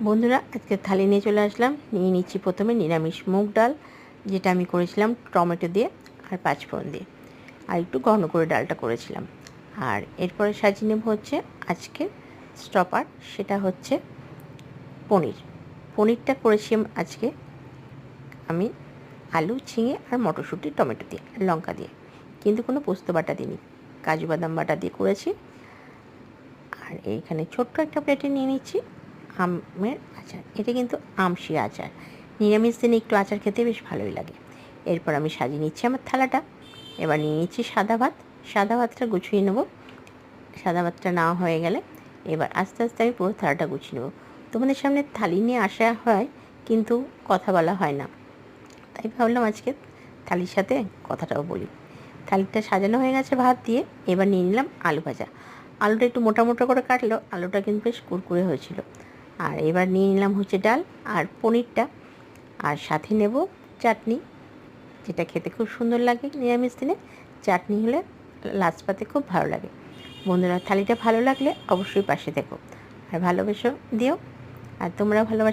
বন্ধুরা, আজকে থালি নিয়ে চলে আসলাম। নিয়ে নিচ্ছি প্রথমে নিরামিষ মুগ ডাল, যেটা আমি করেছিলাম টমেটো দিয়ে আর পাঁচফোড়ন দিয়ে, আর একটু ঘন করে ডালটা করেছিলাম। আর এরপরে সাজিয়ে নেব হচ্ছে আজকে স্টপার, সেটা হচ্ছে পনির। পনিরটা করেছি আজকে আমি আলু, ঝিঙে আর মটরশুঁটি, টমেটো দিয়ে আর লঙ্কা দিয়ে, কিন্তু কোনো পোস্ত বাটা দিইনি, কাজু বাদাম বাটা দিয়ে করেছি। আর এইখানে ছোট্ট একটা প্লেটে নিয়ে নিচ্ছি আমের আচার। এটা কিন্তু আমশি আচার, নিরামিষ দিনে একটু আচার খেতে বেশ ভালোই লাগে। এরপর আমি সাজিয়ে নিচ্ছি আমার থালাটা। এবার নিয়ে নিচ্ছি সাদা ভাত। সাদা ভাতটা গুছিয়ে নেব। সাদা ভাতটা নেওয়া হয়ে গেলে এবার আস্তে আস্তে আমি পুরো থালাটা গুছিয়ে নেব। তোমাদের সামনে থালি নিয়ে আসা হয়, কিন্তু কথা বলা হয় না, তাই ভাবলাম আজকে থালির সাথে কথাটাও বলি। থালিটা সাজানো হয়ে গেছে ভাত দিয়ে। এবার নিয়ে নিলাম আলু ভাজা। আলুটা একটু মোটা মোটা করে কাটলো, আলুটা কিন্তু বেশ কুরকুরে হয়েছিল। আর এবার নিয়ে নিলাম হচ্ছে ডাল আর পনিরটা, আর সাথে নেব চাটনি, যেটা খেতে খুব সুন্দর লাগে নিরামিষ দিনে। চাটনি হলে লাস্ট পাতে খুব ভালো লাগে। বন্ধুরা, থালিটা ভালো লাগলে অবশ্যই পাশে থেকো আর ভালোবেসো দিও। আর তোমরা ভালোবাসো